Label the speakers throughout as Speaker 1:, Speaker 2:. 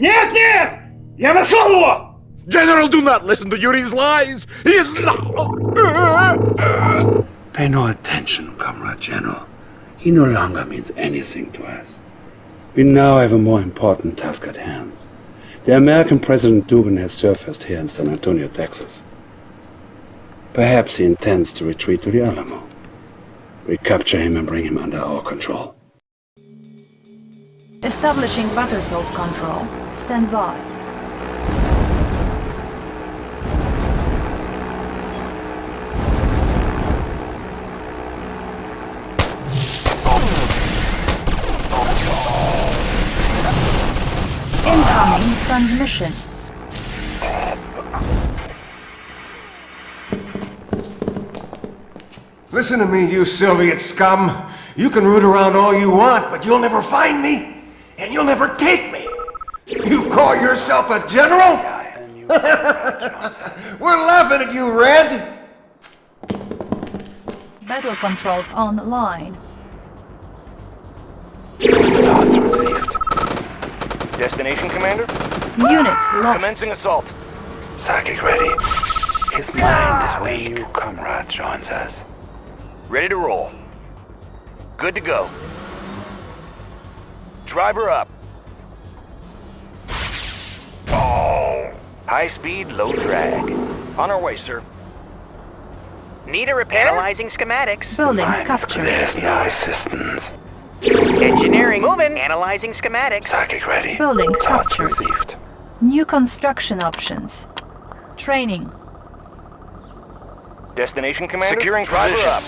Speaker 1: Нет, нет! Я нашел его!
Speaker 2: General, do not listen to Yuri's lies! He is not...
Speaker 3: Pay no attention, Comrade General. He no longer means anything to us. We now have a more important task at hand. The American President Dugan has surfaced here in San Antonio, Texas. Perhaps he intends to retreat to the Alamo. We capture him and bring him under our control.
Speaker 4: Establishing battlefield control. Stand by. Incoming transmission.
Speaker 5: Listen to me, you Soviet scum. You can root around all you want, but you'll never find me. And you'll never take me! You call yourself a general? We're laughing at you, Red!
Speaker 4: Battle control online.
Speaker 6: Thoughts received. Destination, Commander?
Speaker 4: Unit lost.
Speaker 6: Commencing assault.
Speaker 3: Psychic ready. His mind is weak. New comrade joins us.
Speaker 6: Ready to roll. Good to go. Driver up. Oh. High speed, low drag. On our way, sir. Need a repair? Analyzing schematics.
Speaker 4: Building captured.
Speaker 3: There's no assistance.
Speaker 6: Engineering moving. Analyzing schematics.
Speaker 3: Psychic ready.
Speaker 4: Building
Speaker 3: Thoughts
Speaker 4: captured.
Speaker 3: received.
Speaker 4: New construction options. Training.
Speaker 6: Destination, Commander? Securing driver up.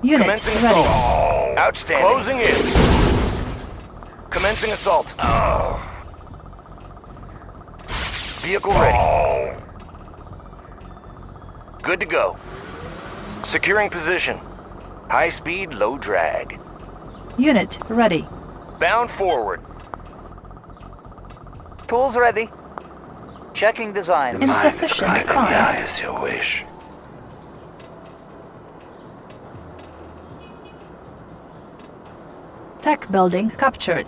Speaker 4: Unit
Speaker 6: Commencing
Speaker 4: ready.
Speaker 6: assault. Outstanding. Closing in. Commencing assault. Vehicle ready. Good to go. Securing position. High speed, low drag.
Speaker 4: Unit ready.
Speaker 6: Bound forward. Tools ready. Checking design.
Speaker 4: Insufficient funds.
Speaker 3: Is your wish.
Speaker 4: Tech building captured.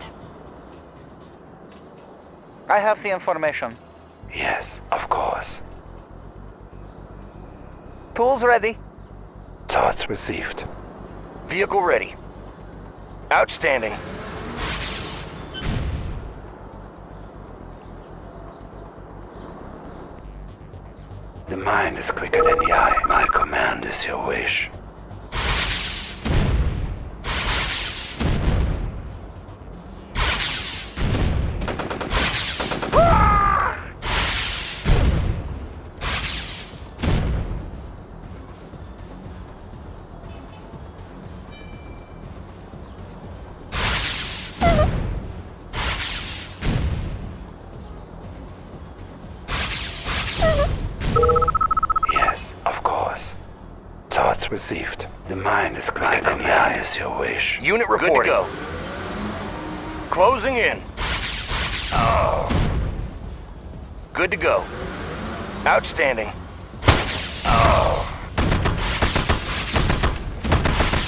Speaker 6: I have the information.
Speaker 3: Yes, of course.
Speaker 6: Tools ready.
Speaker 3: Thoughts received.
Speaker 6: Vehicle ready. Outstanding.
Speaker 3: The mind is quicker than the eye. My command is your wish. Received. The mind is quicker than the eye is your wish.
Speaker 6: Unit reporting. Good to go. Closing in. Good to go. Outstanding.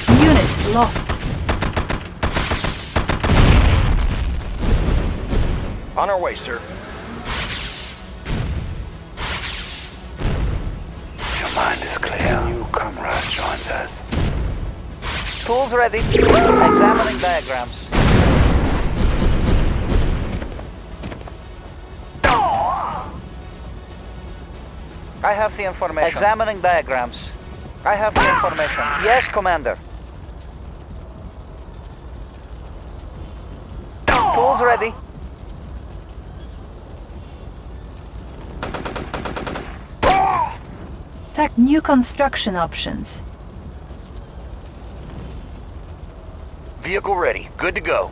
Speaker 4: Unit lost.
Speaker 6: On our way, sir.
Speaker 3: Your mind is clear. New comrade joins us.
Speaker 6: Tools ready. Examining diagrams. I have the information. Examining diagrams. I have the information. Yes, Commander. Tools ready.
Speaker 4: Tech new construction options.
Speaker 6: Vehicle ready. Good to go.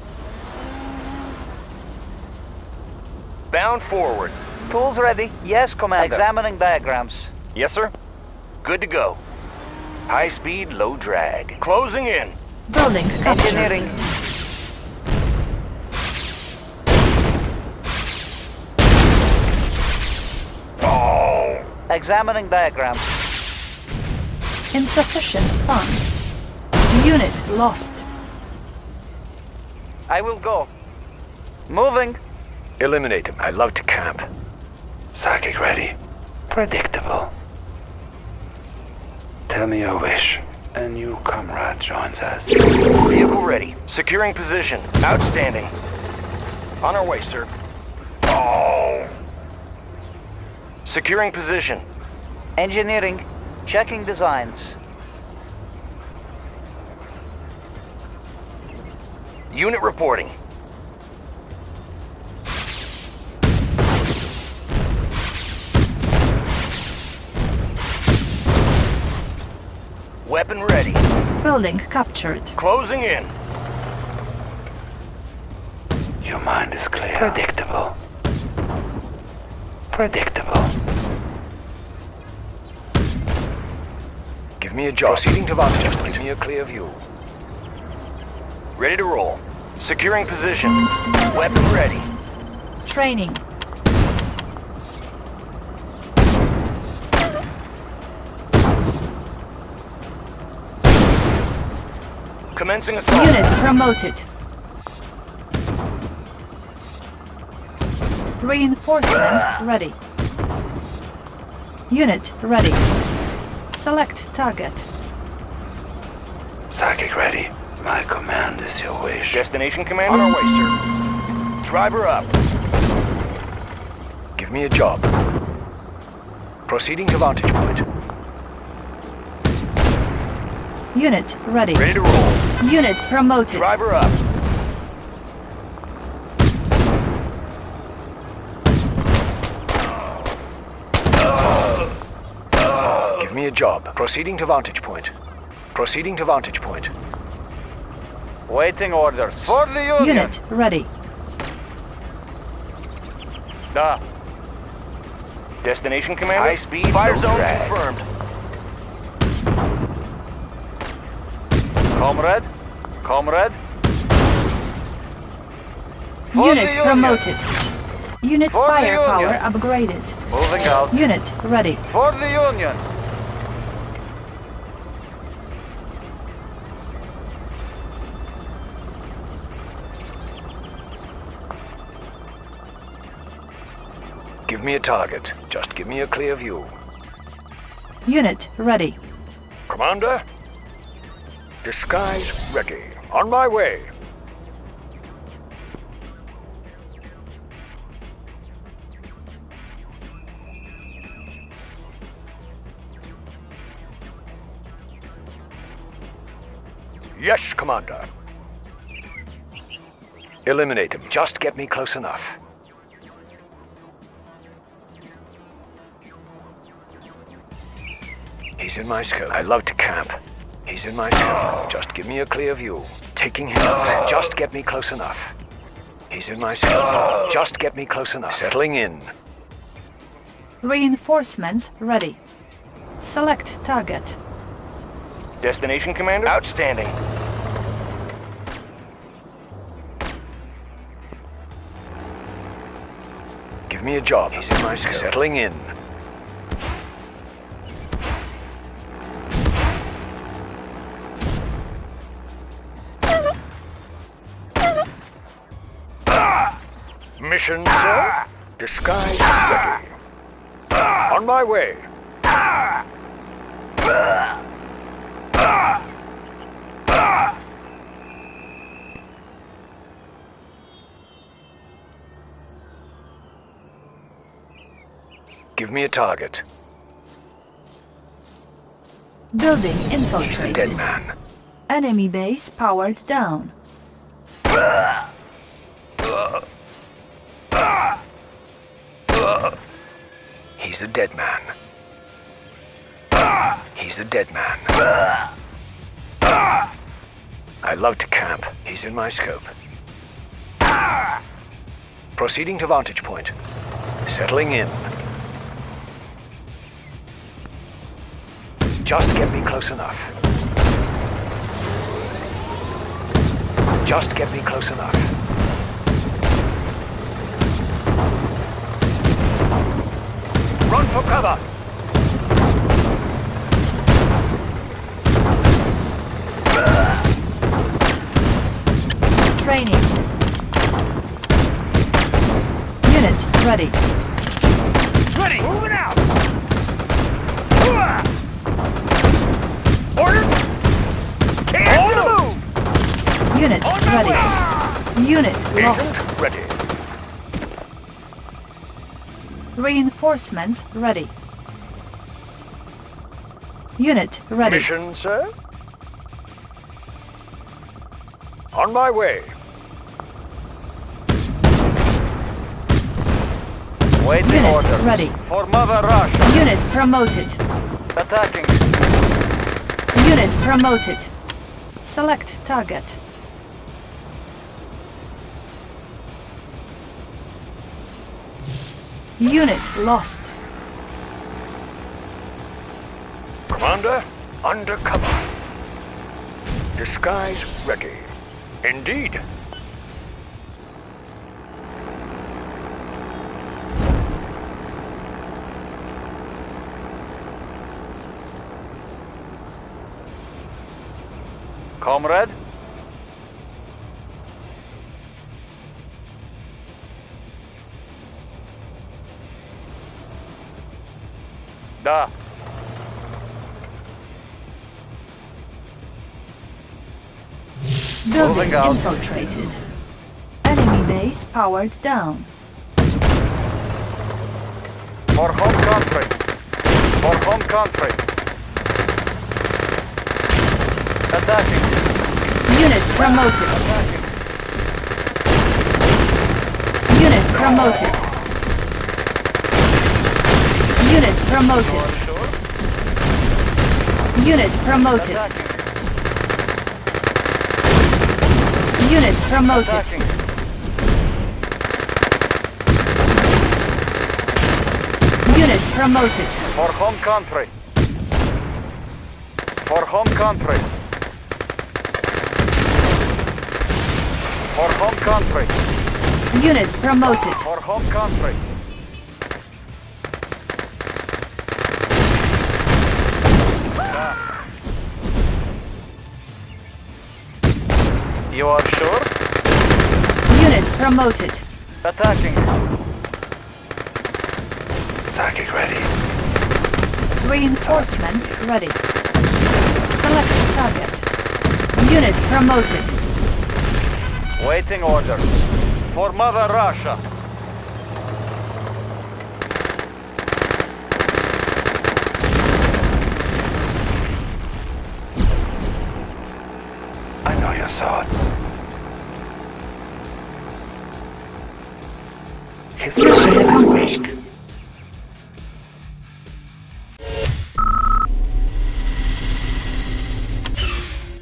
Speaker 6: Bound forward. Tools ready. Yes, Commander. Examining diagrams. Yes, sir. Good to go. High speed, low drag. Closing in.
Speaker 4: Building captured.
Speaker 6: Engineering. Examining diagrams.
Speaker 4: Insufficient funds. Unit lost.
Speaker 6: I will go. Moving.
Speaker 2: Eliminate him. I love to camp.
Speaker 3: Psychic ready. Predictable. Tell me your wish. A new comrade joins us.
Speaker 6: Vehicle ready. Securing position. Outstanding. On our way, sir. Oh! Securing position. Engineering. Checking designs. Unit reporting. Weapon ready.
Speaker 4: Building captured.
Speaker 6: Closing in.
Speaker 3: Your mind is clear. Predictable. Predictable.
Speaker 6: Give me a job. Proceeding to vantage point. Give me a clear view. Ready to roll. Securing position. Weapon ready.
Speaker 4: Training.
Speaker 6: Commencing assault.
Speaker 4: Unit promoted. Reinforcements ready. Unit ready. Select target.
Speaker 3: Psychic ready. My command is your wish.
Speaker 6: Destination commander. On our way, sir. Driver up. Give me a job. Proceeding to vantage point.
Speaker 4: Unit ready.
Speaker 6: Ready to roll.
Speaker 4: Unit promoted.
Speaker 6: Driver up. Give me a job. Proceeding to vantage point. Proceeding to vantage point. Waiting orders. For the Union.
Speaker 4: Unit ready.
Speaker 6: Da. Destination commander. High speed. Fire zone confirmed. Comrade. Comrade.
Speaker 4: Unit
Speaker 6: the Union.
Speaker 4: promoted. Unit
Speaker 6: For the
Speaker 4: firepower
Speaker 6: Union.
Speaker 4: upgraded.
Speaker 6: Moving out.
Speaker 4: Unit ready.
Speaker 6: For the Union. Give me a target. Just give me a clear view.
Speaker 4: Unit ready.
Speaker 2: Commander? Disguise ready. On my way. Yes, Commander. Eliminate him. Just get me close enough. He's in my scope. I love to camp. He's in my scope. Just give me a clear view. Taking him out. Just get me close enough. He's in my scope. Just get me close enough. Settling in.
Speaker 4: Reinforcements ready. Select target.
Speaker 6: Destination commander? Outstanding. Give me a job. He's in my scope. Settling in. Mission, sir? Disguise ready. On my way. Give me a target.
Speaker 4: Building
Speaker 2: He's a
Speaker 4: infiltrated.
Speaker 2: dead man.
Speaker 4: Enemy base powered down.
Speaker 2: He's a dead man. He's a dead man. I love to camp. He's in my scope. Proceeding to vantage point. Settling in. Just get me close enough. Just get me close enough. Run for cover!
Speaker 4: Training. ready.
Speaker 6: Ready! Moving out! Orders! Can't move!
Speaker 4: Unit
Speaker 6: On my
Speaker 4: ready. Unit lost.
Speaker 2: Agent ready.
Speaker 4: Reinforcements ready. Unit ready.
Speaker 2: Mission, sir? On my way.
Speaker 6: Waiting
Speaker 4: Unit
Speaker 6: orders.
Speaker 4: ready.
Speaker 6: For Mother Russia.
Speaker 4: Unit promoted.
Speaker 6: Attacking.
Speaker 4: Unit promoted. Select target. Unit lost.
Speaker 2: Commander, undercover. Disguise ready. Indeed.
Speaker 6: Comrade? Da.
Speaker 4: Building
Speaker 6: Moving out.
Speaker 4: infiltrated. Enemy base powered down.
Speaker 6: For home country. For home country. Attacking.
Speaker 4: Unit promoted.
Speaker 6: Attacking.
Speaker 4: Unit promoted. Unit promoted.
Speaker 6: Sure.
Speaker 4: Unit promoted.
Speaker 6: Attacking.
Speaker 4: Unit promoted.
Speaker 6: Attacking.
Speaker 4: Unit promoted.
Speaker 6: For home country. For home country. For home country.
Speaker 4: Unit promoted.
Speaker 6: For home country. You are sure?
Speaker 4: Unit promoted.
Speaker 6: Attacking.
Speaker 2: Psychic ready.
Speaker 4: Reinforcements ready. Select target. Unit promoted.
Speaker 6: Waiting orders. For Mother Russia.
Speaker 2: I know your thoughts. His
Speaker 4: Mission
Speaker 2: mind is
Speaker 4: accomplished.
Speaker 2: weak.